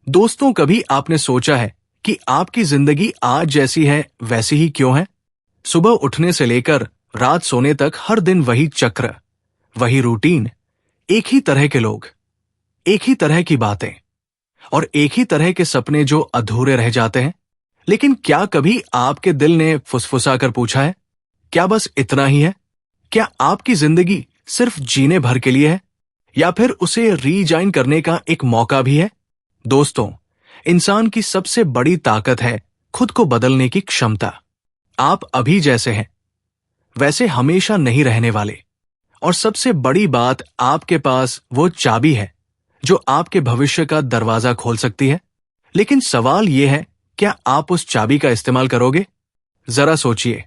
दोस्तों, कभी आपने सोचा है कि आपकी जिंदगी आज जैसी है वैसी ही क्यों है? सुबह उठने से लेकर रात सोने तक हर दिन वही चक्र, वही रूटीन, एक ही तरह के लोग, एक ही तरह की बातें और एक ही तरह के सपने जो अधूरे रह जाते हैं। लेकिन क्या कभी आपके दिल ने फुसफुसा कर पूछा है, क्या बस इतना ही है? क्या आपकी जिंदगी सिर्फ जीने भर के लिए है या फिर उसे रीजाइन करने का एक मौका भी है? दोस्तों, इंसान की सबसे बड़ी ताकत है खुद को बदलने की क्षमता। आप अभी जैसे हैं वैसे हमेशा नहीं रहने वाले, और सबसे बड़ी बात, आपके पास वो चाबी है जो आपके भविष्य का दरवाजा खोल सकती है। लेकिन सवाल यह है, क्या आप उस चाबी का इस्तेमाल करोगे? जरा सोचिए,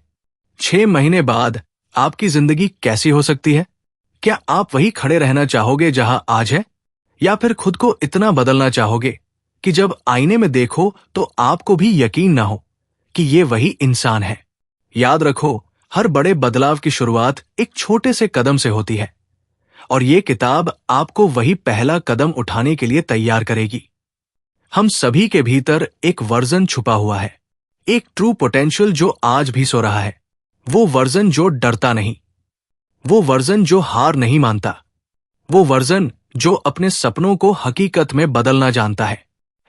6 महीने बाद आपकी जिंदगी कैसी हो सकती है? क्या आप वही खड़े रहना चाहोगे जहां आज है, या फिर खुद को इतना बदलना चाहोगे कि जब आईने में देखो तो आपको भी यकीन ना हो कि ये वही इंसान है? याद रखो, हर बड़े बदलाव की शुरुआत एक छोटे से कदम से होती है, और ये किताब आपको वही पहला कदम उठाने के लिए तैयार करेगी। हम सभी के भीतर एक वर्जन छुपा हुआ है, एक ट्रू पोटेंशियल जो आज भी सो रहा है। वो वर्जन जो डरता नहीं, वो वर्जन जो हार नहीं मानता, वो वर्जन जो अपने सपनों को हकीकत में बदलना जानता है।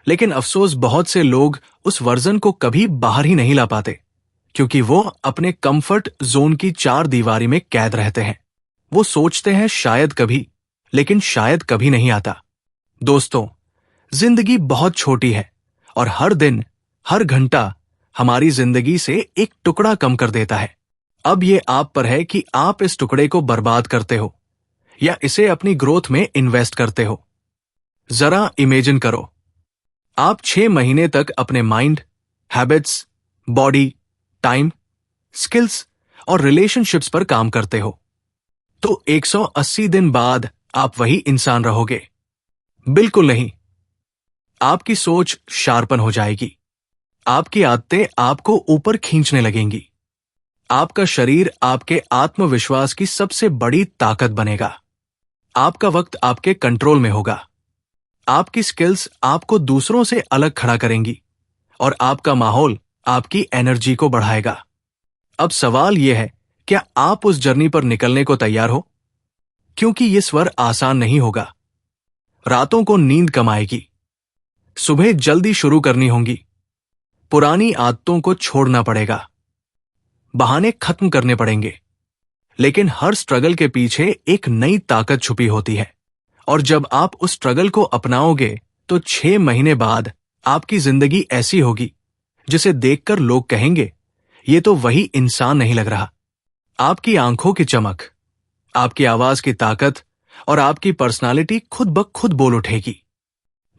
लेकिन अफसोस, बहुत से लोग उस वर्जन को कभी बाहर ही नहीं ला पाते, क्योंकि वो अपने कंफर्ट जोन की 4 दीवारी में कैद रहते हैं। वो सोचते हैं शायद कभी, लेकिन शायद कभी नहीं आता। दोस्तों, जिंदगी बहुत छोटी है और हर दिन, हर घंटा हमारी जिंदगी से एक टुकड़ा कम कर देता है। अब ये आप पर है कि आप इस टुकड़े को बर्बाद करते हो या इसे अपनी ग्रोथ में इन्वेस्ट करते हो। जरा इमेजिन करो, आप 6 महीने तक अपने mind, habits, body, time, skills और रिलेशनशिप्स पर काम करते हो। तो 180 दिन बाद आप वही इंसान रहोगे? बिल्कुल नहीं। आपकी सोच शार्पन हो जाएगी, आपकी आदतें आपको ऊपर खींचने लगेंगी, आपका शरीर आपके आत्मविश्वास की सबसे बड़ी ताकत बनेगा, आपका वक्त आपके कंट्रोल में होगा, आपकी स्किल्स आपको दूसरों से अलग खड़ा करेंगी, और आपका माहौल आपकी एनर्जी को बढ़ाएगा। अब सवाल यह है, क्या आप उस जर्नी पर निकलने को तैयार हो? क्योंकि ये स्वर आसान नहीं होगा। रातों को नींद कम आएगी, सुबह जल्दी शुरू करनी होंगी, पुरानी आदतों को छोड़ना पड़ेगा, बहाने खत्म करने पड़ेंगे। लेकिन हर स्ट्रगल के पीछे एक नई ताकत छुपी होती है, और जब आप उस स्ट्रगल को अपनाओगे तो 6 महीने बाद आपकी जिंदगी ऐसी होगी जिसे देखकर लोग कहेंगे, ये तो वही इंसान नहीं लग रहा। आपकी आंखों की चमक, आपकी आवाज की ताकत और आपकी पर्सनालिटी खुद ब खुद बोल उठेगी।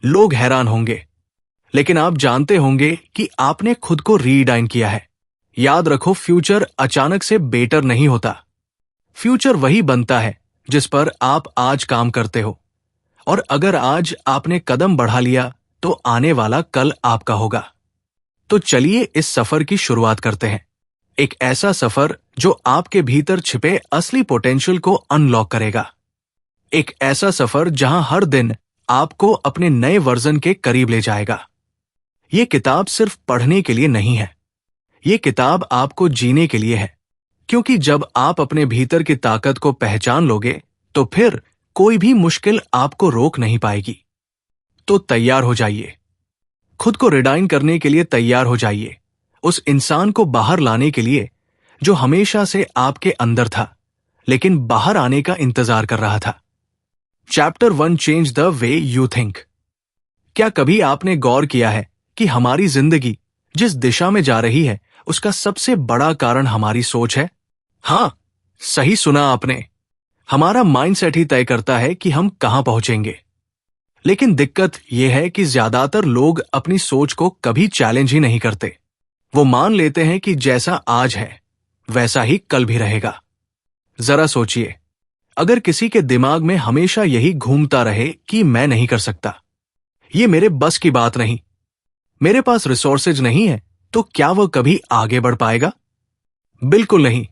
लोग हैरान होंगे, लेकिन आप जानते होंगे कि आपने खुद को रीडाइन किया है। याद रखो, फ्यूचर अचानक से बेटर नहीं होता। फ्यूचर वही बनता है जिस पर आप आज काम करते हो, और अगर आज आपने कदम बढ़ा लिया तो आने वाला कल आपका होगा। तो चलिए इस सफर की शुरुआत करते हैं, एक ऐसा सफर जो आपके भीतर छिपे असली पोटेंशियल को अनलॉक करेगा। एक ऐसा सफर जहां हर दिन आपको अपने नए वर्जन के करीब ले जाएगा। ये किताब सिर्फ पढ़ने के लिए नहीं है, ये किताब आपको जीने के लिए है, क्योंकि जब आप अपने भीतर की ताकत को पहचान लोगे तो फिर कोई भी मुश्किल आपको रोक नहीं पाएगी। तो तैयार हो जाइए, खुद को रिडाइन करने के लिए तैयार हो जाइए, उस इंसान को बाहर लाने के लिए जो हमेशा से आपके अंदर था लेकिन बाहर आने का इंतजार कर रहा था। Chapter 1, change the way you think. क्या कभी आपने गौर किया है कि हमारी जिंदगी जिस दिशा में जा रही है उसका सबसे बड़ा कारण हमारी सोच है? हां, सही सुना आपने। हमारा माइंडसेट ही तय करता है कि हम कहां पहुंचेंगे। लेकिन दिक्कत यह है कि ज्यादातर लोग अपनी सोच को कभी चैलेंज ही नहीं करते। वो मान लेते हैं कि जैसा आज है वैसा ही कल भी रहेगा। जरा सोचिए, अगर किसी के दिमाग में हमेशा यही घूमता रहे कि मैं नहीं कर सकता, ये मेरे बस की बात नहीं, मेरे पास रिसोर्सेज नहीं है, तो क्या वह कभी आगे बढ़ पाएगा? बिल्कुल नहीं,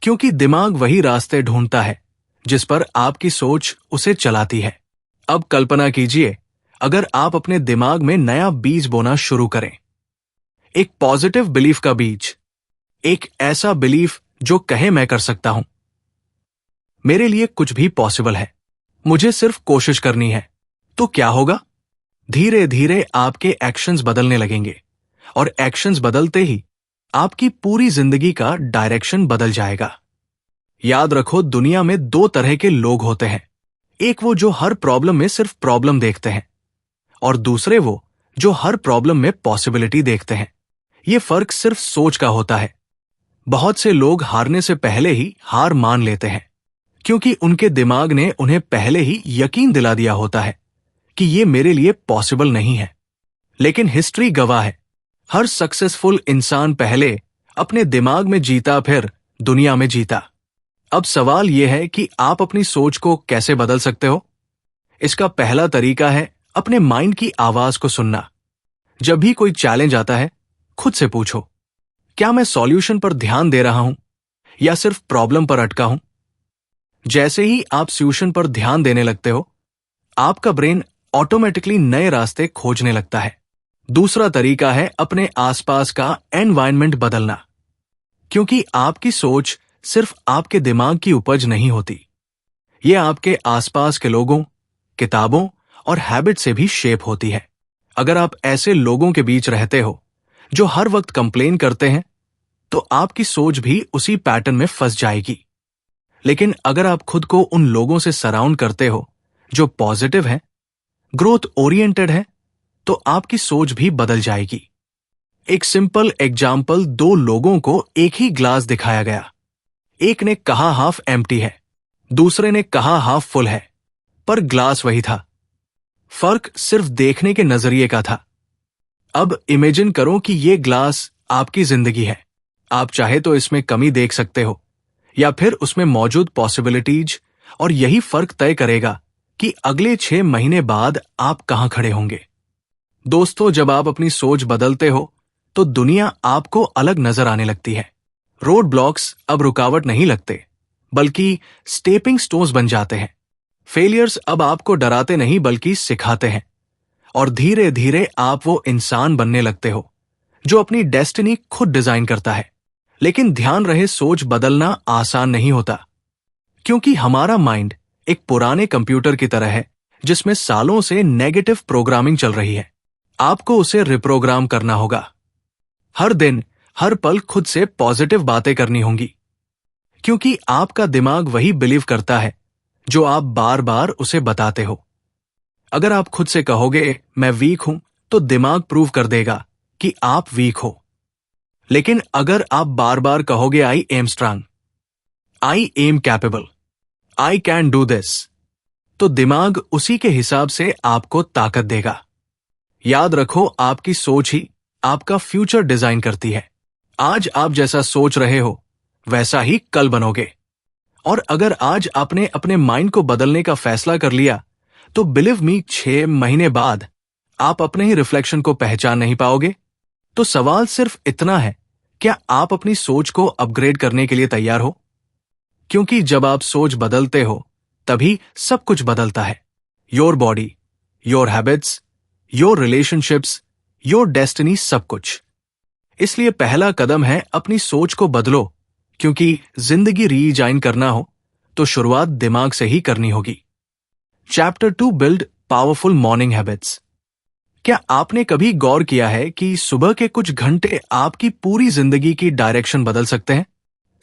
क्योंकि दिमाग वही रास्ते ढूंढता है जिस पर आपकी सोच उसे चलाती है। अब कल्पना कीजिए, अगर आप अपने दिमाग में नया बीज बोना शुरू करें। एक पॉजिटिव बिलीफ का बीज, एक ऐसा बिलीफ जो कहे मैं कर सकता हूं, मेरे लिए कुछ भी पॉसिबल है, मुझे सिर्फ कोशिश करनी है। तो क्या होगा? धीरे धीरे आपके एक्शंस बदलने लगेंगे और एक्शंस बदलते ही आपकी पूरी जिंदगी का डायरेक्शन बदल जाएगा। याद रखो, दुनिया में दो तरह के लोग होते हैं। एक वो जो हर प्रॉब्लम में सिर्फ प्रॉब्लम देखते हैं और दूसरे वो जो हर प्रॉब्लम में पॉसिबिलिटी देखते हैं। ये फर्क सिर्फ सोच का होता है। बहुत से लोग हारने से पहले ही हार मान लेते हैं क्योंकि उनके दिमाग ने उन्हें पहले ही यकीन दिला दिया होता है कि ये मेरे लिए पॉसिबल नहीं है। लेकिन हिस्ट्री गवाह है, हर सक्सेसफुल इंसान पहले अपने दिमाग में जीता, फिर दुनिया में जीता। अब सवाल यह है कि आप अपनी सोच को कैसे बदल सकते हो? इसका पहला तरीका है अपने माइंड की आवाज को सुनना। जब भी कोई चैलेंज आता है, खुद से पूछो, क्या मैं सॉल्यूशन पर ध्यान दे रहा हूं या सिर्फ प्रॉब्लम पर अटका हूं? जैसे ही आप सॉल्यूशन पर ध्यान देने लगते हो, आपका ब्रेन ऑटोमेटिकली नए रास्ते खोजने लगता है। दूसरा तरीका है अपने आसपास का एनवायरनमेंट बदलना, क्योंकि आपकी सोच सिर्फ आपके दिमाग की उपज नहीं होती, यह आपके आसपास के लोगों, किताबों और हैबिट से भी शेप होती है। अगर आप ऐसे लोगों के बीच रहते हो जो हर वक्त कंप्लेन करते हैं, तो आपकी सोच भी उसी पैटर्न में फंस जाएगी। लेकिन अगर आप खुद को उन लोगों से सराउंड करते हो जो पॉजिटिव हैं, ग्रोथ ओरिएंटेड है, तो आपकी सोच भी बदल जाएगी। एक सिंपल एग्जाम्पल, दो लोगों को एक ही ग्लास दिखाया गया। एक ने कहा हाफ एम्प्टी है, दूसरे ने कहा हाफ फुल है, पर ग्लास वही था। फर्क सिर्फ देखने के नजरिए का था। अब इमेजिन करो कि ये ग्लास आपकी जिंदगी है। आप चाहे तो इसमें कमी देख सकते हो या फिर उसमें मौजूद पॉसिबिलिटीज, और यही फर्क तय करेगा कि अगले 6 महीने बाद आप कहां खड़े होंगे। दोस्तों, जब आप अपनी सोच बदलते हो तो दुनिया आपको अलग नजर आने लगती है। रोड ब्लॉक्स अब रुकावट नहीं लगते, बल्कि स्टेपिंग स्टोन्स बन जाते हैं। फेलियर्स अब आपको डराते नहीं बल्कि सिखाते हैं, और धीरे धीरे आप वो इंसान बनने लगते हो जो अपनी डेस्टिनी खुद डिजाइन करता है। लेकिन ध्यान रहे, सोच बदलना आसान नहीं होता, क्योंकि हमारा माइंड एक पुराने कंप्यूटर की तरह है जिसमें सालों से नेगेटिव प्रोग्रामिंग चल रही है। आपको उसे रिप्रोग्राम करना होगा। हर दिन, हर पल खुद से पॉजिटिव बातें करनी होंगी, क्योंकि आपका दिमाग वही बिलीव करता है जो आप बार बार उसे बताते हो। अगर आप खुद से कहोगे मैं वीक हूं, तो दिमाग प्रूव कर देगा कि आप वीक हो। लेकिन अगर आप बार बार कहोगे I am strong, I am capable, I can do this, तो दिमाग उसी के हिसाब से आपको ताकत देगा। याद रखो, आपकी सोच ही आपका फ्यूचर डिजाइन करती है। आज आप जैसा सोच रहे हो वैसा ही कल बनोगे। और अगर आज आपने अपने माइंड को बदलने का फैसला कर लिया, तो बिलीव मी, 6 महीने बाद आप अपने ही रिफ्लेक्शन को पहचान नहीं पाओगे। तो सवाल सिर्फ इतना है, क्या आप अपनी सोच को अपग्रेड करने के लिए तैयार हो? क्योंकि जब आप सोच बदलते हो तभी सब कुछ बदलता है। Your body, your habits, your relationships, your destiny, सब कुछ। इसलिए पहला कदम है अपनी सोच को बदलो, क्योंकि जिंदगी रीडिजाइन करना हो तो शुरुआत दिमाग से ही करनी होगी। Chapter 2, build powerful morning habits. क्या आपने कभी गौर किया है कि सुबह के कुछ घंटे आपकी पूरी जिंदगी की डायरेक्शन बदल सकते हैं?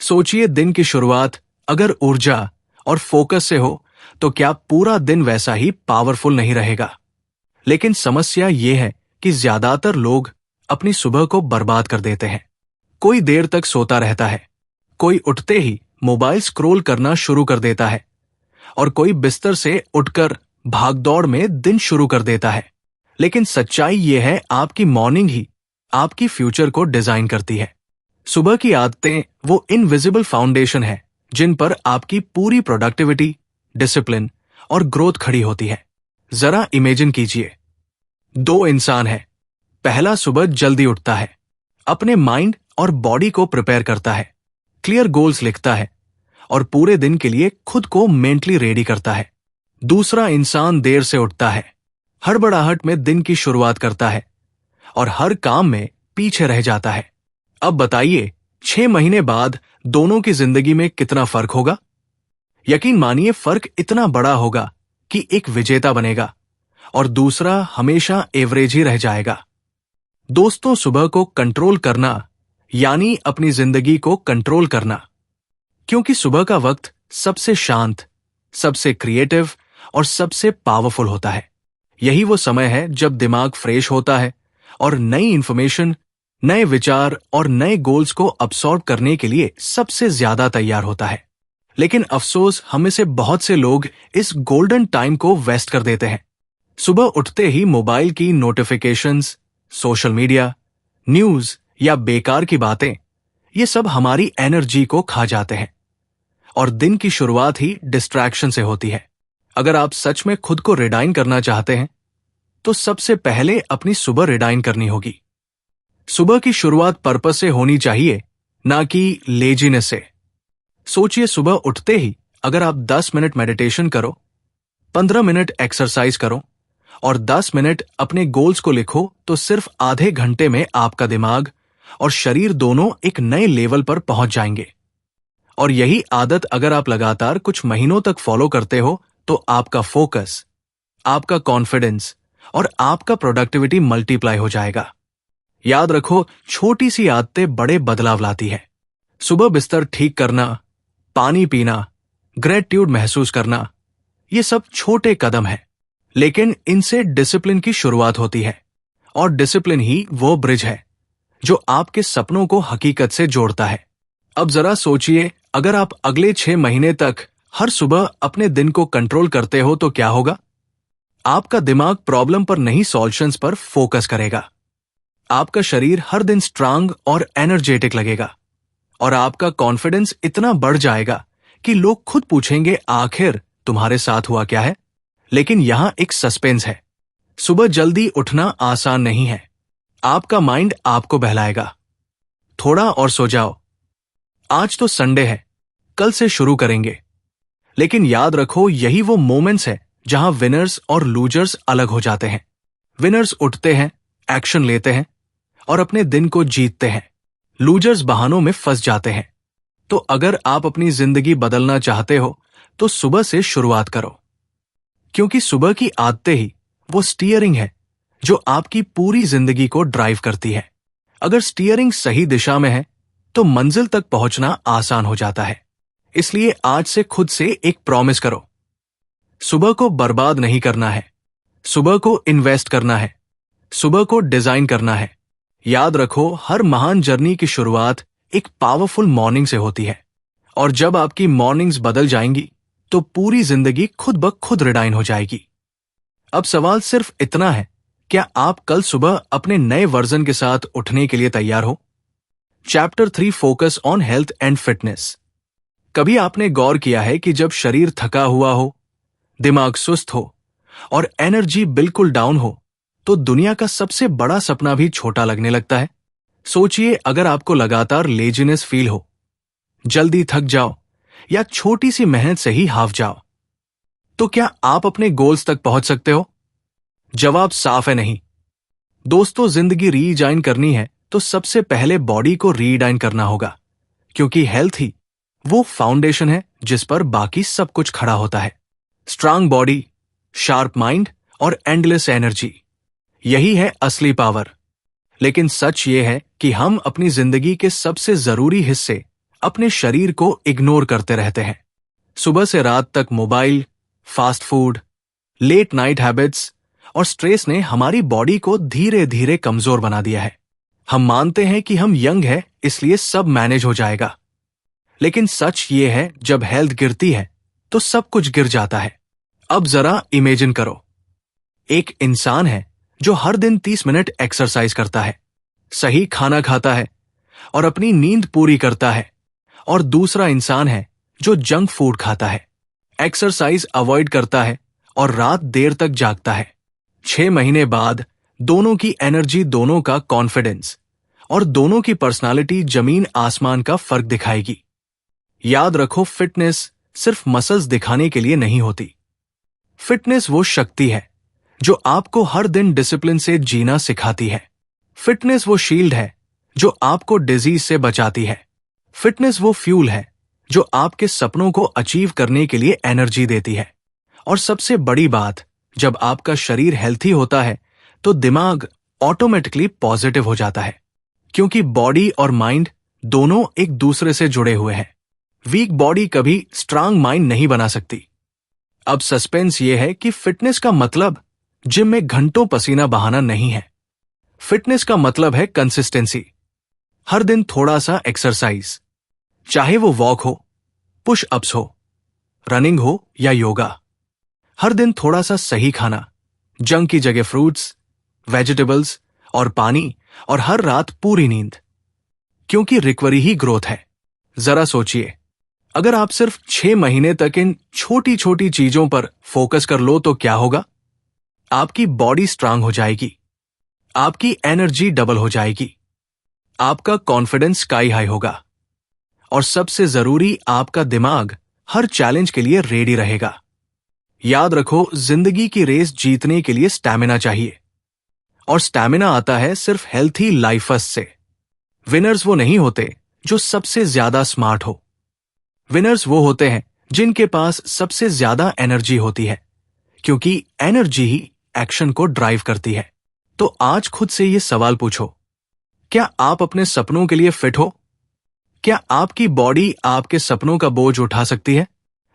सोचिए, दिन की शुरुआत अगर ऊर्जा और फोकस से हो तो क्या पूरा दिन वैसा ही पावरफुल नहीं रहेगा? लेकिन समस्या यह है कि ज्यादातर लोग अपनी सुबह को बर्बाद कर देते हैं। कोई देर तक सोता रहता है, कोई उठते ही मोबाइल स्क्रॉल करना शुरू कर देता है, और कोई बिस्तर से उठकर भागदौड़ में दिन शुरू कर देता है। लेकिन सच्चाई यह है, आपकी मॉर्निंग ही आपकी फ्यूचर को डिजाइन करती है। सुबह की आदतें वो इनविजिबल फाउंडेशन है जिन पर आपकी पूरी प्रोडक्टिविटी, डिसिप्लिन और ग्रोथ खड़ी होती है। जरा इमेजिन कीजिए, 2 इंसान हैं। पहला सुबह जल्दी उठता है, अपने माइंड और बॉडी को प्रिपेयर करता है, क्लियर गोल्स लिखता है और पूरे दिन के लिए खुद को मेंटली रेडी करता है। दूसरा इंसान देर से उठता है, हड़बड़ाहट में दिन की शुरुआत करता है और हर काम में पीछे रह जाता है। अब बताइए, 6 महीने बाद दोनों की जिंदगी में कितना फर्क होगा? यकीन मानिए, फर्क इतना बड़ा होगा कि एक विजेता बनेगा और दूसरा हमेशा एवरेज ही रह जाएगा। दोस्तों, सुबह को कंट्रोल करना यानी अपनी जिंदगी को कंट्रोल करना, क्योंकि सुबह का वक्त सबसे शांत, सबसे क्रिएटिव और सबसे पावरफुल होता है। यही वो समय है जब दिमाग फ्रेश होता है और नई इंफॉर्मेशन, नए विचार और नए गोल्स को अब्सॉर्ब करने के लिए सबसे ज्यादा तैयार होता है। लेकिन अफसोस, हम में से बहुत से लोग इस गोल्डन टाइम को वेस्ट कर देते हैं। सुबह उठते ही मोबाइल की नोटिफिकेशंस, सोशल मीडिया, न्यूज या बेकार की बातें, ये सब हमारी एनर्जी को खा जाते हैं और दिन की शुरुआत ही डिस्ट्रैक्शन से होती है। अगर आप सच में खुद को रिडाइन करना चाहते हैं तो सबसे पहले अपनी सुबह रिडाइन करनी होगी। सुबह की शुरुआत पर्पस से होनी चाहिए, ना कि लेजीनेस से। सोचिए, सुबह उठते ही अगर आप 10 मिनट मेडिटेशन करो, 15 मिनट एक्सरसाइज करो और 10 मिनट अपने गोल्स को लिखो, तो सिर्फ आधे घंटे में आपका दिमाग और शरीर दोनों एक नए लेवल पर पहुंच जाएंगे। और यही आदत अगर आप लगातार कुछ महीनों तक फॉलो करते हो तो आपका फोकस, आपका कॉन्फिडेंस और आपका प्रोडक्टिविटी मल्टीप्लाई हो जाएगा। याद रखो, छोटी सी आदतें बड़े बदलाव लाती है। सुबह बिस्तर ठीक करना, पानी पीना, ग्रेटिट्यूड महसूस करना, ये सब छोटे कदम हैं, लेकिन इनसे डिसिप्लिन की शुरुआत होती है और डिसिप्लिन ही वो ब्रिज है जो आपके सपनों को हकीकत से जोड़ता है। अब जरा सोचिए, अगर आप अगले 6 महीने तक हर सुबह अपने दिन को कंट्रोल करते हो तो क्या होगा? आपका दिमाग प्रॉब्लम पर नहीं, सॉल्यूशंस पर फोकस करेगा। आपका शरीर हर दिन स्ट्रांग और एनर्जेटिक लगेगा और आपका कॉन्फिडेंस इतना बढ़ जाएगा कि लोग खुद पूछेंगे, आखिर तुम्हारे साथ हुआ क्या है? लेकिन यहां एक सस्पेंस है। सुबह जल्दी उठना आसान नहीं है। आपका माइंड आपको बहलाएगा, थोड़ा और सो जाओ, आज तो संडे है, कल से शुरू करेंगे। लेकिन याद रखो, यही वो मोमेंट्स है जहां विनर्स और लूजर्स अलग हो जाते हैं। विनर्स उठते हैं, एक्शन लेते हैं और अपने दिन को जीतते हैं। लूजर्स बहानों में फंस जाते हैं। तो अगर आप अपनी जिंदगी बदलना चाहते हो तो सुबह से शुरुआत करो, क्योंकि सुबह की आदतें ही वो स्टीयरिंग है जो आपकी पूरी जिंदगी को ड्राइव करती है। अगर स्टीयरिंग सही दिशा में है तो मंजिल तक पहुंचना आसान हो जाता है। इसलिए आज से खुद से एक प्रॉमिस करो, सुबह को बर्बाद नहीं करना है, सुबह को इन्वेस्ट करना है, सुबह को डिजाइन करना है। याद रखो, हर महान जर्नी की शुरुआत एक पावरफुल मॉर्निंग से होती है और जब आपकी मॉर्निंग्स बदल जाएंगी तो पूरी जिंदगी खुद ब खुद रिडाइन हो जाएगी। अब सवाल सिर्फ इतना है, क्या आप कल सुबह अपने नए वर्जन के साथ उठने के लिए तैयार हो? Chapter 3 focus on health and fitness. कभी आपने गौर किया है कि जब शरीर थका हुआ हो, दिमाग सुस्त हो और एनर्जी बिल्कुल डाउन हो तो दुनिया का सबसे बड़ा सपना भी छोटा लगने लगता है? सोचिए, अगर आपको लगातार लेजीनेस फील हो, जल्दी थक जाओ या छोटी सी मेहनत से ही हाफ जाओ, तो क्या आप अपने गोल्स तक पहुंच सकते हो? जवाब साफ है, नहीं। दोस्तों, जिंदगी रीडाइन करनी है तो सबसे पहले बॉडी को रीडाइन करना होगा, क्योंकि हेल्थ ही वो फाउंडेशन है जिस पर बाकी सब कुछ खड़ा होता है। स्ट्रांग बॉडी, शार्प माइंड और एंडलेस एनर्जी, यही है असली पावर। लेकिन सच ये है कि हम अपनी जिंदगी के सबसे जरूरी हिस्से, अपने शरीर को इग्नोर करते रहते हैं। सुबह से रात तक mobile, fast food, late night habits और स्ट्रेस ने हमारी बॉडी को धीरे धीरे कमजोर बना दिया है। हम मानते हैं कि हम यंग हैं, इसलिए सब मैनेज हो जाएगा। लेकिन सच ये है, जब हेल्थ गिरती है तो सब कुछ गिर जाता है। अब जरा इमेजिन करो, एक इंसान है जो हर दिन 30 मिनट एक्सरसाइज करता है, सही खाना खाता है और अपनी नींद पूरी करता है, और दूसरा इंसान है जो जंक फूड खाता है, एक्सरसाइज अवॉइड करता है और रात देर तक जागता है। 6 महीने बाद दोनों की एनर्जी, दोनों का कॉन्फिडेंस और दोनों की पर्सनालिटी जमीन आसमान का फर्क दिखाएगी। याद रखो, फिटनेस सिर्फ मसल्स दिखाने के लिए नहीं होती। फिटनेस वो शक्ति है जो आपको हर दिन डिसिप्लिन से जीना सिखाती है। फिटनेस वो शील्ड है जो आपको डिजीज से बचाती है। फिटनेस वो फ्यूल है जो आपके सपनों को अचीव करने के लिए एनर्जी देती है। और सबसे बड़ी बात, जब आपका शरीर हेल्थी होता है तो दिमाग ऑटोमेटिकली पॉजिटिव हो जाता है, क्योंकि बॉडी और माइंड दोनों एक दूसरे से जुड़े हुए हैं। वीक बॉडी कभी स्ट्रांग माइंड नहीं बना सकती। अब सस्पेंस ये है कि फिटनेस का मतलब जिम में घंटों पसीना बहाना नहीं है। फिटनेस का मतलब है कंसिस्टेंसी। हर दिन थोड़ा सा एक्सरसाइज, चाहे वो वॉक हो, पुश अप्स हो, रनिंग हो या योगा। हर दिन थोड़ा सा सही खाना, जंक की जगह फ्रूट्स, वेजिटेबल्स और पानी, और हर रात पूरी नींद, क्योंकि रिकवरी ही ग्रोथ है। जरा सोचिए, अगर आप सिर्फ 6 महीने तक इन छोटी छोटी चीजों पर फोकस कर लो तो क्या होगा? आपकी बॉडी स्ट्रांग हो जाएगी, आपकी एनर्जी डबल हो जाएगी, आपका कॉन्फिडेंस स्काई हाई होगा, और सबसे जरूरी, आपका दिमाग हर चैलेंज के लिए रेडी रहेगा। याद रखो, जिंदगी की रेस जीतने के लिए स्टैमिना चाहिए, और स्टैमिना आता है सिर्फ हेल्थी लाइफ से। विनर्स वो नहीं होते जो सबसे ज्यादा स्मार्ट हो। विनर्स वो होते हैं जिनके पास सबसे ज्यादा एनर्जी होती है, क्योंकि एनर्जी ही एक्शन को ड्राइव करती है। तो आज खुद से ये सवाल पूछो, क्या आप अपने सपनों के लिए फिट हो? क्या आपकी बॉडी आपके सपनों का बोझ उठा सकती है?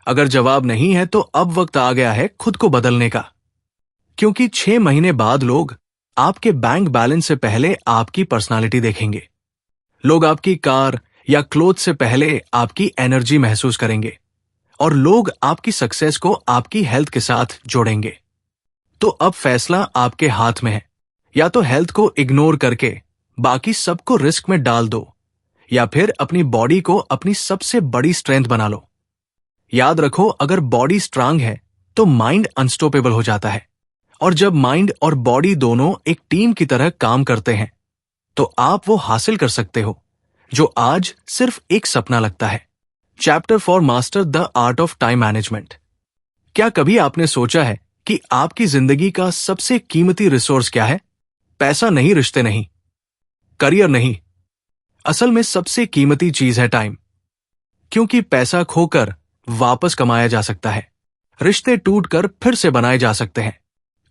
अगर जवाब नहीं है तो अब वक्त आ गया है खुद को बदलने का, क्योंकि 6 महीने बाद लोग आपके बैंक बैलेंस से पहले आपकी पर्सनालिटी देखेंगे। लोग आपकी कार या क्लोथ से पहले आपकी एनर्जी महसूस करेंगे, और लोग आपकी सक्सेस को आपकी हेल्थ के साथ जोड़ेंगे। तो अब फैसला आपके हाथ में है, या तो हेल्थ को इग्नोर करके बाकी सबको रिस्क में डाल दो, या फिर अपनी बॉडी को अपनी सबसे बड़ी स्ट्रेंथ बना लो। याद रखो, अगर बॉडी स्ट्रांग है तो माइंड अनस्टॉपेबल हो जाता है, और जब माइंड और बॉडी दोनों एक टीम की तरह काम करते हैं तो आप वो हासिल कर सकते हो जो आज सिर्फ एक सपना लगता है। Chapter for master the art of time management. क्या कभी आपने सोचा है कि आपकी जिंदगी का सबसे कीमती रिसोर्स क्या है? पैसा नहीं, रिश्ते नहीं, करियर नहीं, असल में सबसे कीमती चीज है टाइम। क्योंकि पैसा खोकर वापस कमाया जा सकता है, रिश्ते टूटकर फिर से बनाए जा सकते हैं,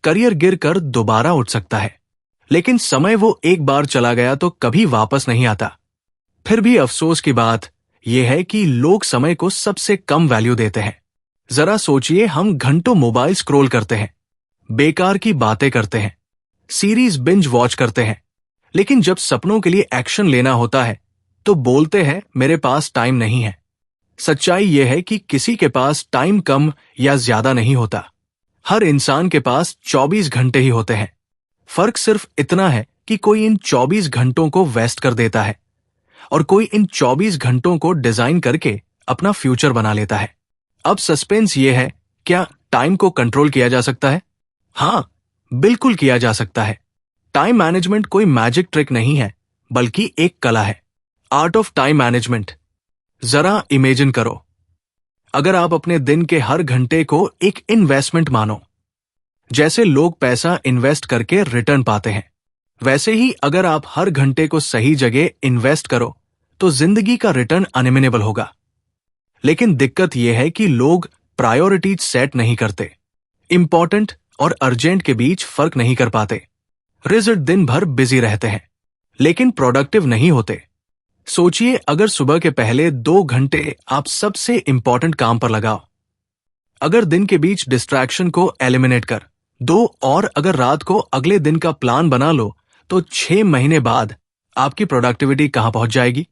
करियर गिरकर दोबारा उठ सकता है, लेकिन समय वो एक बार चला गया तो कभी वापस नहीं आता। फिर भी अफसोस की बात यह है कि लोग समय को सबसे कम वैल्यू देते हैं। जरा सोचिए, हम घंटों मोबाइल स्क्रॉल करते हैं, बेकार की बातें करते हैं, सीरीज बिंज वॉच करते हैं, लेकिन जब सपनों के लिए एक्शन लेना होता है तो बोलते हैं मेरे पास टाइम नहीं है। सच्चाई यह है कि किसी के पास टाइम कम या ज्यादा नहीं होता। हर इंसान के पास 24 घंटे ही होते हैं। फर्क सिर्फ इतना है कि कोई इन 24 घंटों को वेस्ट कर देता है, और कोई इन 24 घंटों को डिजाइन करके अपना फ्यूचर बना लेता है। अब सस्पेंस ये है, क्या टाइम को कंट्रोल किया जा सकता है? हाँ, बिल्कुल किया जा सकता है। टाइम मैनेजमेंट कोई मैजिक ट्रिक नहीं है, बल्कि एक कला है। Art of time management. जरा इमेजिन करो, अगर आप अपने दिन के हर घंटे को एक इन्वेस्टमेंट मानो, जैसे लोग पैसा इन्वेस्ट करके रिटर्न पाते हैं, वैसे ही अगर आप हर घंटे को सही जगह इन्वेस्ट करो तो जिंदगी का रिटर्न अनइमिनेबल होगा। लेकिन दिक्कत यह है कि लोग प्रायोरिटीज सेट नहीं करते, इंपॉर्टेंट और अर्जेंट के बीच फर्क नहीं कर पाते। रिजल्ट दिन भर बिजी रहते हैं, लेकिन प्रोडक्टिव नहीं होते। सोचिए, अगर सुबह के पहले 2 घंटे आप सबसे इंपॉर्टेंट काम पर लगाओ, अगर दिन के बीच डिस्ट्रैक्शन को एलिमिनेट कर दो, और अगर रात को अगले दिन का प्लान बना लो, तो 6 महीने बाद आपकी प्रोडक्टिविटी कहां पहुंच जाएगी?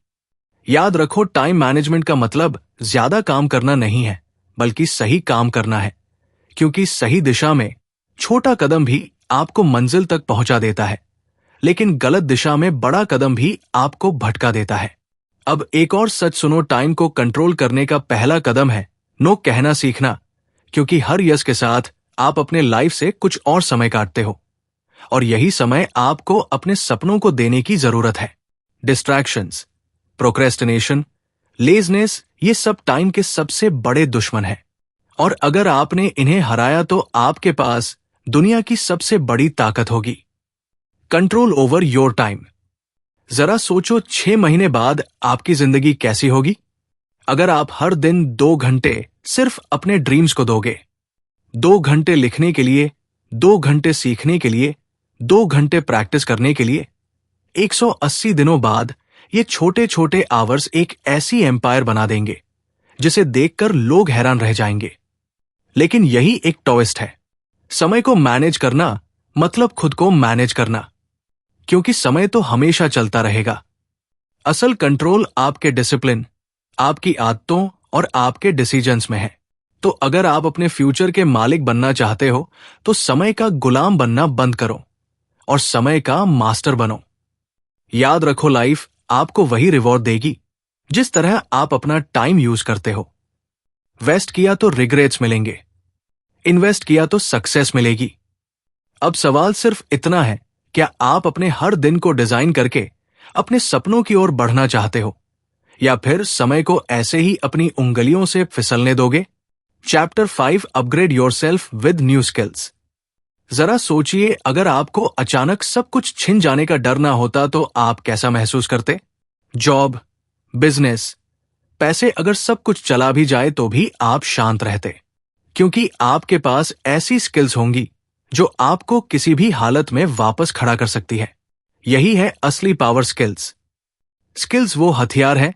याद रखो, टाइम मैनेजमेंट का मतलब ज्यादा काम करना नहीं है, बल्कि सही काम करना है, क्योंकि सही दिशा में छोटा कदम भी आपको मंजिल तक पहुंचा देता है, लेकिन गलत दिशा में बड़ा कदम भी आपको भटका देता है। अब एक और सच सुनो, टाइम को कंट्रोल करने का पहला कदम है नो कहना सीखना, क्योंकि हर यस के साथ आप अपने लाइफ से कुछ और समय काटते हो, और यही समय आपको अपने सपनों को देने की जरूरत है। डिस्ट्रैक्शंस, प्रोक्रेस्टिनेशन, लेजनेस, ये सब टाइम के सबसे बड़े दुश्मन हैं, और अगर आपने इन्हें हराया तो आपके पास दुनिया की सबसे बड़ी ताकत होगी। Control over your time. जरा सोचो 6 महीने बाद आपकी जिंदगी कैसी होगी? अगर आप हर दिन 2 घंटे सिर्फ अपने ड्रीम्स को दोगे, 2 घंटे लिखने के लिए, 2 घंटे सीखने के लिए, 2 घंटे प्रैक्टिस करने के लिए, 180 दिनों बाद ये छोटे छोटे आवर्स एक ऐसी एम्पायर बना देंगे जिसे देखकर लोग हैरान रह जाएंगे। लेकिन यही एक ट्विस्ट है। समय को मैनेज करना मतलब खुद को मैनेज करना, क्योंकि समय तो हमेशा चलता रहेगा। असल कंट्रोल आपके डिसिप्लिन, आपकी आदतों और आपके डिसीजंस में है। तो अगर आप अपने फ्यूचर के मालिक बनना चाहते हो तो समय का गुलाम बनना बंद करो और समय का मास्टर बनो। याद रखो, लाइफ आपको वही रिवॉर्ड देगी जिस तरह आप अपना टाइम यूज करते हो। वेस्ट किया तो रिग्रेट्स मिलेंगे, इन्वेस्ट किया तो सक्सेस मिलेगी। अब सवाल सिर्फ इतना है, क्या आप अपने हर दिन को डिजाइन करके अपने सपनों की ओर बढ़ना चाहते हो, या फिर समय को ऐसे ही अपनी उंगलियों से फिसलने दोगे? Chapter 5, upgrade yourself with new skills. जरा सोचिए, अगर आपको अचानक सब कुछ छिन जाने का डर ना होता तो आप कैसा महसूस करते? जॉब, बिजनेस, पैसे, अगर सब कुछ चला भी जाए तो भी आप शांत रहते, क्योंकि आपके पास ऐसी स्किल्स होंगी जो आपको किसी भी हालत में वापस खड़ा कर सकती है। यही है असली पावर स्किल्स। स्किल्स वो हथियार है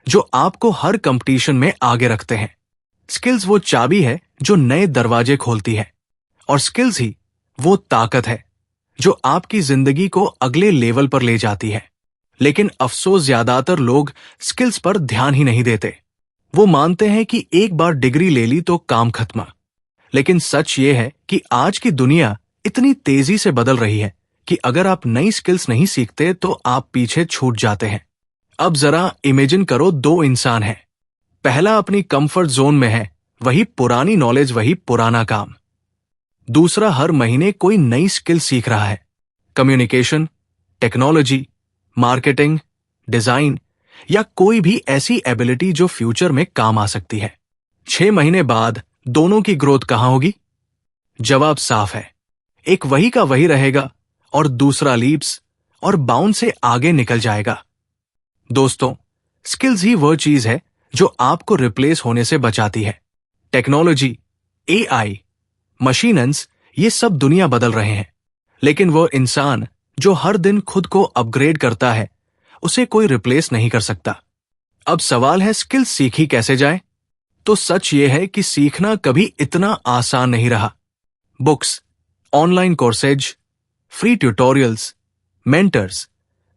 जो आपको हर कंपटीशन में आगे रखते हैं। स्किल्स वो चाबी है जो नए दरवाजे खोलती है, और स्किल्स ही वो ताकत है जो आपकी जिंदगी को अगले लेवल पर ले जाती है। लेकिन अफसोस, ज्यादातर लोग स्किल्स पर ध्यान ही नहीं देते। वो मानते हैं कि एक बार डिग्री ले ली तो काम खत्म। लेकिन सच ये है कि आज की दुनिया इतनी तेजी से बदल रही है कि अगर आप नई स्किल्स नहीं सीखते तो आप पीछे छूट जाते हैं। अब जरा इमेजिन करो, 2 इंसान हैं। पहला अपनी कंफर्ट जोन में है, वही पुरानी नॉलेज, वही पुराना काम। दूसरा हर महीने कोई नई स्किल सीख रहा है, कम्युनिकेशन, टेक्नोलॉजी, मार्केटिंग, डिजाइन, या कोई भी ऐसी एबिलिटी जो फ्यूचर में काम आ सकती है। 6 महीने बाद दोनों की ग्रोथ कहां होगी? जवाब साफ है, एक वही का वही रहेगा और दूसरा लीप्स और बाउंड से आगे निकल जाएगा। दोस्तों, स्किल्स ही वह चीज है जो आपको रिप्लेस होने से बचाती है। टेक्नोलॉजी, एआई, मशीन्स, ये सब दुनिया बदल रहे हैं, लेकिन वह इंसान जो हर दिन खुद को अपग्रेड करता है, उसे कोई रिप्लेस नहीं कर सकता। अब सवाल है, स्किल्स सीखी कैसे जाए? तो सच ये है कि सीखना कभी इतना आसान नहीं रहा। Books, online courses, free tutorials, mentors,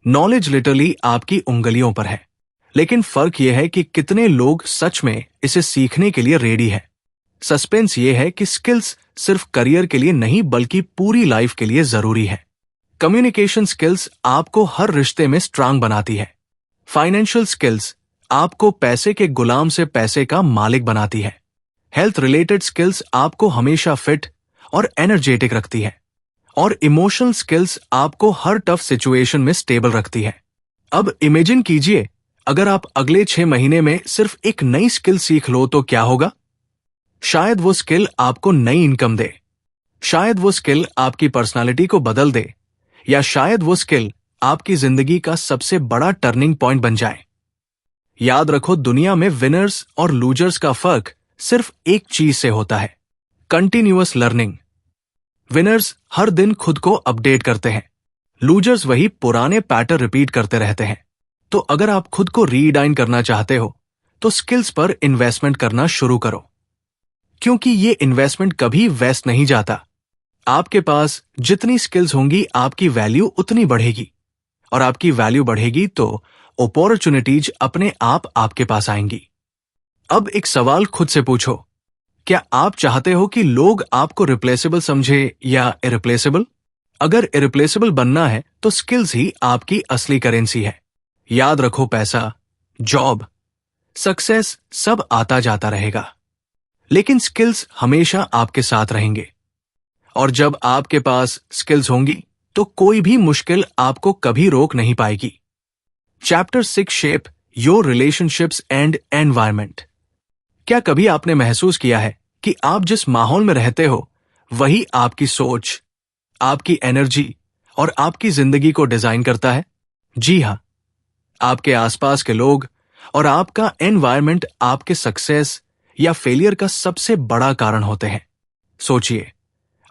knowledge literally आपकी उंगलियों पर है। लेकिन फर्क यह है कि कितने लोग सच में इसे सीखने के लिए रेडी है। सस्पेंस ये है कि स्किल्स सिर्फ करियर के लिए नहीं बल्कि पूरी लाइफ के लिए जरूरी है। कम्युनिकेशन स्किल्स आपको हर रिश्ते में स्ट्रांग बनाती है। फाइनेंशियल स्किल्स आपको पैसे के गुलाम से पैसे का मालिक बनाती है। हेल्थ रिलेटेड स्किल्स आपको हमेशा फिट और एनर्जेटिक रखती है। और इमोशनल स्किल्स आपको हर टफ सिचुएशन में स्टेबल रखती है। अब इमेजिन कीजिए, अगर आप अगले 6 महीने में सिर्फ एक नई स्किल सीख लो तो क्या होगा? शायद वो स्किल आपको नई इनकम दे, शायद वो स्किल आपकी पर्सनालिटी को बदल दे, या शायद वो स्किल आपकी जिंदगी का सबसे बड़ा टर्निंग पॉइंट बन जाए। याद रखो, दुनिया में विनर्स और लूजर्स का फर्क सिर्फ एक चीज से होता है, कंटिन्यूअस लर्निंग। विनर्स हर दिन खुद को अपडेट करते हैं, लूजर्स वही पुराने पैटर्न रिपीट करते रहते हैं। तो अगर आप खुद को रीडाइन करना चाहते हो तो स्किल्स पर इन्वेस्टमेंट करना शुरू करो, क्योंकि ये इन्वेस्टमेंट कभी वेस्ट नहीं जाता। आपके पास जितनी स्किल्स होंगी आपकी वैल्यू उतनी बढ़ेगी, और आपकी वैल्यू बढ़ेगी तो अपॉर्चुनिटीज अपने आप आपके पास आएंगी। अब एक सवाल खुद से पूछो, क्या आप चाहते हो कि लोग आपको रिप्लेसेबल समझे या इरिप्लेसेबल? अगर इरिप्लेसेबल बनना है तो स्किल्स ही आपकी असली करेंसी है। याद रखो, पैसा, जॉब, सक्सेस सब आता जाता रहेगा, लेकिन स्किल्स हमेशा आपके साथ रहेंगे। और जब आपके पास स्किल्स होंगी तो कोई भी मुश्किल आपको कभी रोक नहीं पाएगी। Chapter 6, shape your relationships and environment. क्या कभी आपने महसूस किया है कि आप जिस माहौल में रहते हो वही आपकी सोच, आपकी एनर्जी और आपकी जिंदगी को डिजाइन करता है। जी हाँ, आपके आसपास के लोग और आपका एनवायरनमेंट आपके सक्सेस या फेलियर का सबसे बड़ा कारण होते हैं। सोचिए,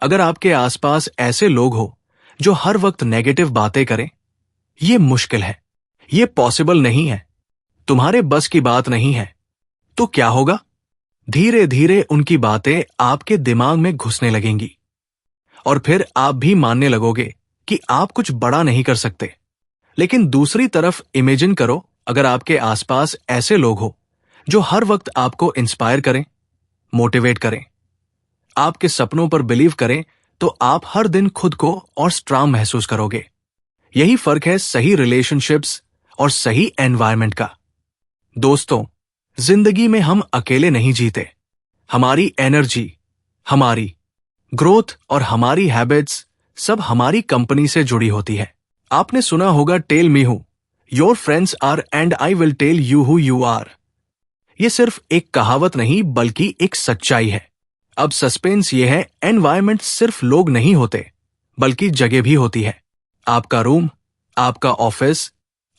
अगर आपके आसपास ऐसे लोग हो जो हर वक्त नेगेटिव बातें करें, ये मुश्किल है, ये पॉसिबल नहीं है, तुम्हारे बस की बात नहीं है, तो क्या होगा? धीरे धीरे उनकी बातें आपके दिमाग में घुसने लगेंगी और फिर आप भी मानने लगोगे कि आप कुछ बड़ा नहीं कर सकते। लेकिन दूसरी तरफ इमेजिन करो, अगर आपके आसपास ऐसे लोग हो जो हर वक्त आपको इंस्पायर करें, मोटिवेट करें, आपके सपनों पर बिलीव करें, तो आप हर दिन खुद को और स्ट्रांग महसूस करोगे। यही फर्क है सही रिलेशनशिप्स और सही एनवायरनमेंट का। दोस्तों, जिंदगी में हम अकेले नहीं जीते। हमारी एनर्जी, हमारी ग्रोथ और हमारी हैबिट्स सब हमारी कंपनी से जुड़ी होती है। आपने सुना होगा, tell me who your friends are and I will tell you who you are. ये सिर्फ एक कहावत नहीं बल्कि एक सच्चाई है। अब सस्पेंस ये है, एनवायरनमेंट सिर्फ लोग नहीं होते बल्कि जगह भी होती है। आपका रूम, आपका ऑफिस,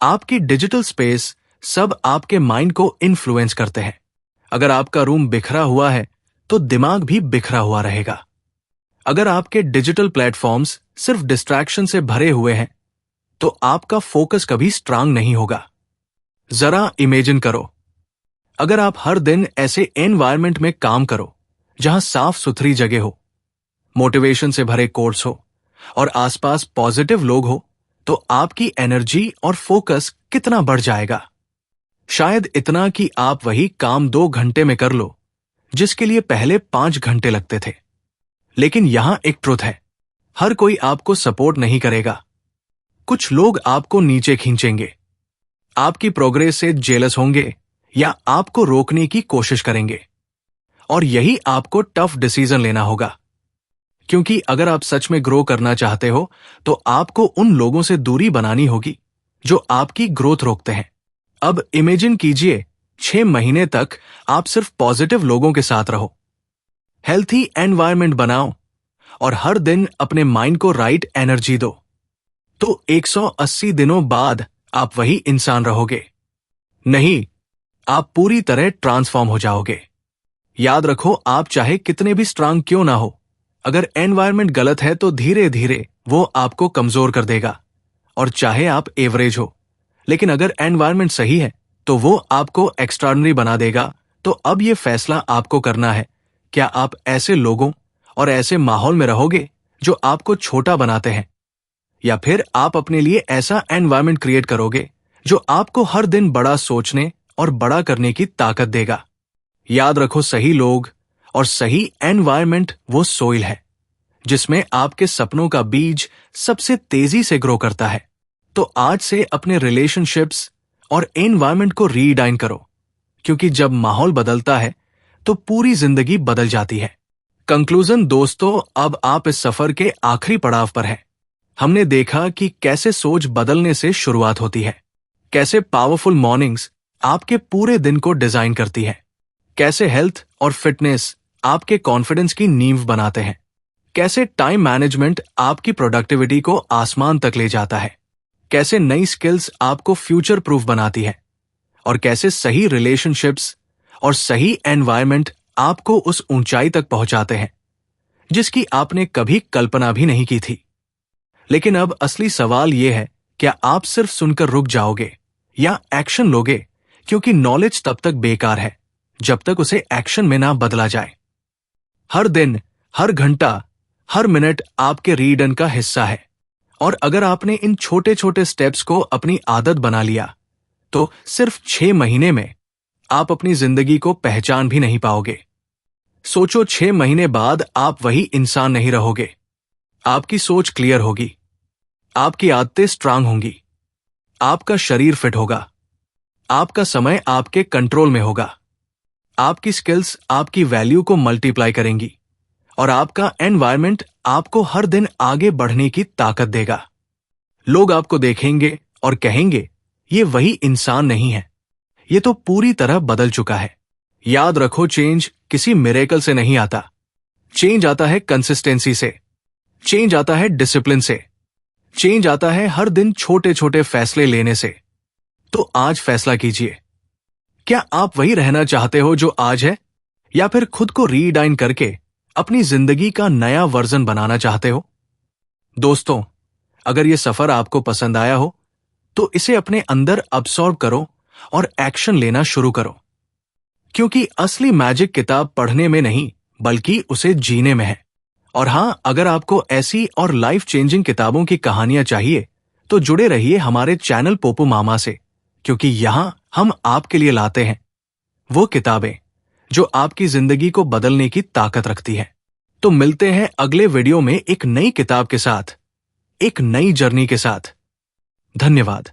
आपकी डिजिटल स्पेस सब आपके माइंड को इन्फ्लुएंस करते हैं। अगर आपका रूम बिखरा हुआ है तो दिमाग भी बिखरा हुआ रहेगा। अगर आपके डिजिटल प्लेटफॉर्म्स सिर्फ डिस्ट्रैक्शन से भरे हुए हैं तो आपका फोकस कभी स्ट्रांग नहीं होगा। जरा इमेजिन करो, अगर आप हर दिन ऐसे एनवायरनमेंट में काम करो जहां साफ सुथरी जगह हो, मोटिवेशन से भरे कोर्स हो और आसपास पॉजिटिव लोग हो, तो आपकी एनर्जी और फोकस कितना बढ़ जाएगा। शायद इतना कि आप वही काम 2 घंटे में कर लो जिसके लिए पहले 5 घंटे लगते थे। लेकिन यहां एक ट्रुथ है, हर कोई आपको सपोर्ट नहीं करेगा। कुछ लोग आपको नीचे खींचेंगे, आपकी प्रोग्रेस से जेलस होंगे या आपको रोकने की कोशिश करेंगे। और यही आपको टफ डिसीजन लेना होगा, क्योंकि अगर आप सच में ग्रो करना चाहते हो तो आपको उन लोगों से दूरी बनानी होगी जो आपकी ग्रोथ रोकते हैं। अब इमेजिन कीजिए, 6 महीने तक आप सिर्फ पॉजिटिव लोगों के साथ रहो, हेल्थी एनवायरनमेंट बनाओ और हर दिन अपने माइंड को राइट एनर्जी दो, तो 180 दिनों बाद आप वही इंसान रहोगे? नहीं, आप पूरी तरह ट्रांसफॉर्म हो जाओगे। याद रखो, आप चाहे कितने भी स्ट्रांग क्यों ना हो, अगर एनवायरनमेंट गलत है तो धीरे धीरे वो आपको कमजोर कर देगा। और चाहे आप एवरेज हो, लेकिन अगर एनवायरनमेंट सही है तो वो आपको एक्स्ट्राऑर्डिनरी बना देगा। तो अब ये फैसला आपको करना है, क्या आप ऐसे लोगों और ऐसे माहौल में रहोगे जो आपको छोटा बनाते हैं, या फिर आप अपने लिए ऐसा एनवायरनमेंट क्रिएट करोगे जो आपको हर दिन बड़ा सोचने और बड़ा करने की ताकत देगा। याद रखो, सही लोग और सही एनवायरनमेंट वो सोइल है जिसमें आपके सपनों का बीज सबसे तेजी से ग्रो करता है। तो आज से अपने रिलेशनशिप्स और एनवायरनमेंट को रीडाइन करो, क्योंकि जब माहौल बदलता है तो पूरी जिंदगी बदल जाती है। कंक्लूजन दोस्तों, अब आप इस सफर के आखिरी पड़ाव पर हैं। हमने देखा कि कैसे सोच बदलने से शुरुआत होती है, कैसे पावरफुल मॉर्निंग्स आपके पूरे दिन को डिजाइन करती है, कैसे हेल्थ और फिटनेस आपके कॉन्फिडेंस की नींव बनाते हैं, कैसे टाइम मैनेजमेंट आपकी प्रोडक्टिविटी को आसमान तक ले जाता है, कैसे नई स्किल्स आपको फ्यूचर प्रूफ बनाती है, और कैसे सही रिलेशनशिप्स और सही एनवायरनमेंट आपको उस ऊंचाई तक पहुंचाते हैं जिसकी आपने कभी कल्पना भी नहीं की थी। लेकिन अब असली सवाल यह है, क्या आप सिर्फ सुनकर रुक जाओगे या एक्शन लोगे? क्योंकि नॉलेज तब तक बेकार है जब तक उसे एक्शन में ना बदला जाए। हर दिन, हर घंटा, हर मिनट आपके रीडन का हिस्सा है, और अगर आपने इन छोटे छोटे स्टेप्स को अपनी आदत बना लिया तो सिर्फ 6 महीने में आप अपनी जिंदगी को पहचान भी नहीं पाओगे। सोचो, 6 महीने बाद आप वही इंसान नहीं रहोगे। आपकी सोच क्लियर होगी, आपकी आदतें स्ट्रांग होंगी, आपका शरीर फिट होगा, आपका समय आपके कंट्रोल में होगा, आपकी स्किल्स आपकी वैल्यू को मल्टीप्लाई करेंगी, और आपका एनवायरनमेंट आपको हर दिन आगे बढ़ने की ताकत देगा। लोग आपको देखेंगे और कहेंगे, ये वही इंसान नहीं है, ये तो पूरी तरह बदल चुका है। याद रखो, चेंज किसी मिरेकल से नहीं आता। चेंज आता है कंसिस्टेंसी से, चेंज आता है डिसिप्लिन से, चेंज आता है हर दिन छोटे छोटे फैसले लेने से। तो आज फैसला कीजिए, क्या आप वही रहना चाहते हो जो आज है, या फिर खुद को रीडाइन करके अपनी जिंदगी का नया वर्जन बनाना चाहते हो? दोस्तों, अगर यह सफर आपको पसंद आया हो तो इसे अपने अंदर अब्सॉर्ब करो और एक्शन लेना शुरू करो, क्योंकि असली मैजिक किताब पढ़ने में नहीं बल्कि उसे जीने में है। और हां, अगर आपको ऐसी और लाइफ चेंजिंग किताबों की कहानियां चाहिए तो जुड़े रहिए हमारे चैनल पोपो मामा से, क्योंकि यहां हम आपके लिए लाते हैं वो किताबें जो आपकी जिंदगी को बदलने की ताकत रखती है। तो मिलते हैं अगले वीडियो में एक नई किताब के साथ, एक नई जर्नी के साथ। धन्यवाद।